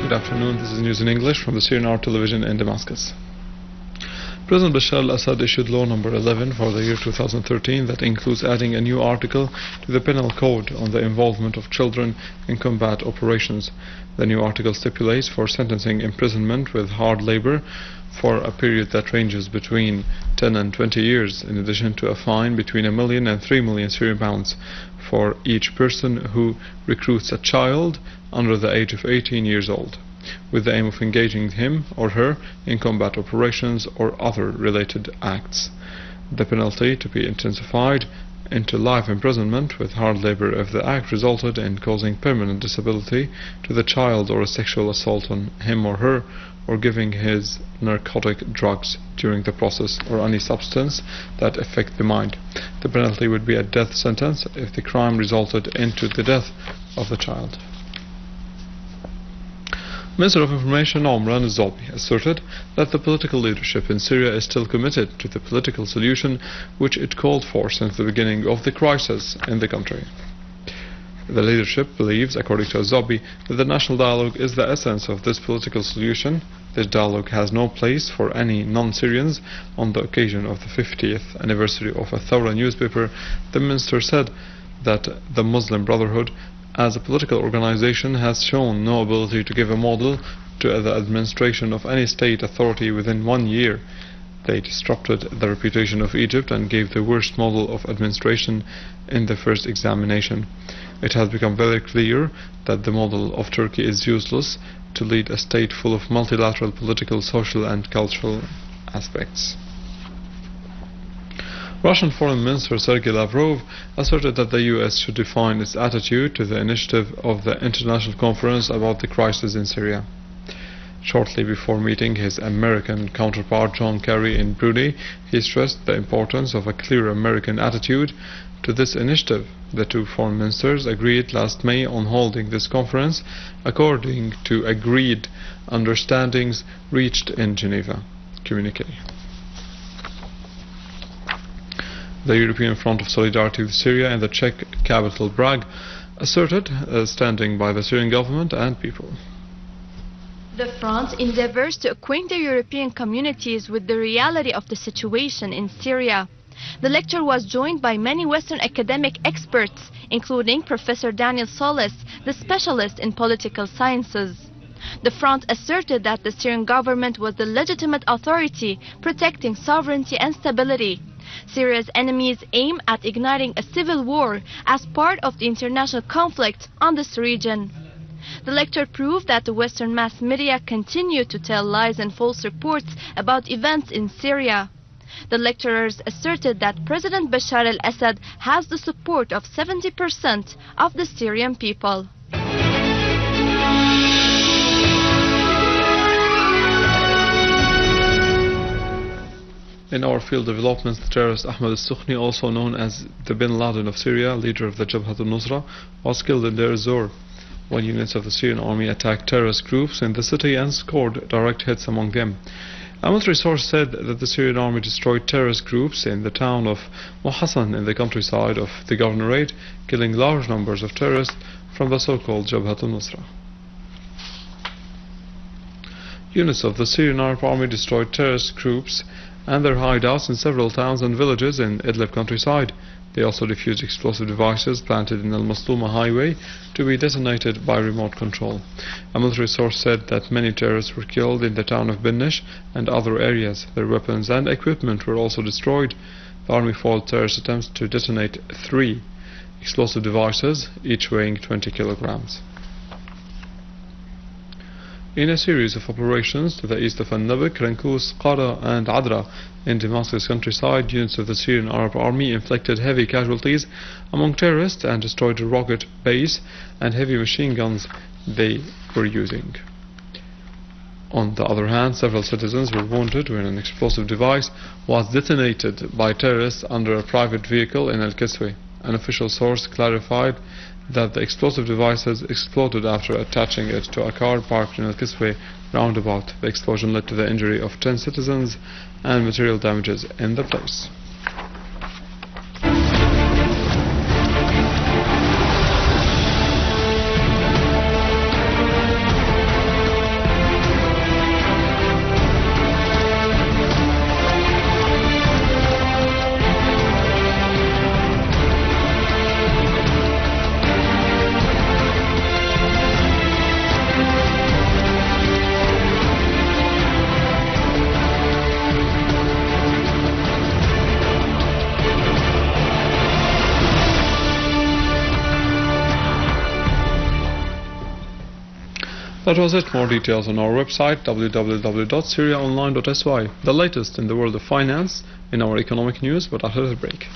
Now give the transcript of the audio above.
Good afternoon, this is news in English from the Syrian Hour television in Damascus. President Bashar al-Assad issued law number 11 for the year 2013 that includes adding a new article to the penal code on the involvement of children in combat operations. The new article stipulates for sentencing imprisonment with hard labor for a period that ranges between 10 and 20 years, in addition to a fine between 1 million and 3 million Syrian pounds for each person who recruits a child under the age of 18 years old, with the aim of engaging him or her in combat operations or other related acts. The penalty to be intensified into life imprisonment with hard labor if the act resulted in causing permanent disability to the child, or a sexual assault on him or her, or giving his narcotic drugs during the process, or any substance that affect the mind. The penalty would be a death sentence if the crime resulted into the death of the child. Minister of Information al-Zoubi asserted that the political leadership in Syria is still committed to the political solution which it called for since the beginning of the crisis in the country. The leadership believes, according to al-Zoubi, that the national dialogue is the essence of this political solution. This dialogue has no place for any non-Syrians. On the occasion of the 50th anniversary of a Thawra newspaper, the minister said that the Muslim Brotherhood as a political organization has shown no ability to give a model to the administration of any state authority within 1 year. They disrupted the reputation of Egypt and gave the worst model of administration in the first examination. It has become very clear that the model of Turkey is useless to lead a state full of multilateral political, social and cultural aspects. Russian Foreign Minister Sergei Lavrov asserted that the US should define its attitude to the initiative of the international conference about the crisis in Syria. Shortly before meeting his American counterpart John Kerry in Brunei, he stressed the importance of a clear American attitude to this initiative. The two foreign ministers agreed last May on holding this conference according to agreed understandings reached in Geneva. Communique. The European Front of Solidarity with Syria in the Czech capital Prague asserted standing by the Syrian government and people. The front endeavors to acquaint the European communities with the reality of the situation in Syria. The lecture was joined by many Western academic experts, including Professor Daniel Solis, the specialist in political sciences. The front asserted that the Syrian government was the legitimate authority protecting sovereignty and stability. Syria's enemies aim at igniting a civil war as part of the international conflict on this region. The lecture proved that the Western mass media continue to tell lies and false reports about events in Syria. The lecturers asserted that President Bashar al-Assad has the support of 70% of the Syrian people. In our field developments, the terrorist Ahmed al-Sukhni, also known as the Bin Laden of Syria, leader of the al-Nusra, was killed in Deir ez-Zor when units of the Syrian army attacked terrorist groups in the city and scored direct hits among them. A military source said that the Syrian army destroyed terrorist groups in the town of Mohassan in the countryside of the governorate, killing large numbers of terrorists from the so-called al-Nusra. Units of the Syrian Arab army destroyed terrorist groups and their hideouts in several towns and villages in Idlib countryside. They also defused explosive devices planted in Al-Masluma highway to be detonated by remote control. A military source said that many terrorists were killed in the town of Binnish and other areas. Their weapons and equipment were also destroyed. The army foiled terrorist attempts to detonate 3 explosive devices, each weighing 20 kilograms. In a series of operations to the east of Al-Nabik, Rankus, Qara and Adra in Damascus countryside, units of the Syrian Arab Army inflicted heavy casualties among terrorists and destroyed a rocket base and heavy machine guns they were using. On the other hand, several citizens were wounded when an explosive device was detonated by terrorists under a private vehicle in Al-Kiswe. An official source clarified that the explosive devices exploded after attaching it to a car parked in Al-Kiswe roundabout. The explosion led to the injury of 10 citizens and material damages in the place. That was it. More details on our website www.syriaonline.sy. The latest in the world of finance in our economic news, but after the break.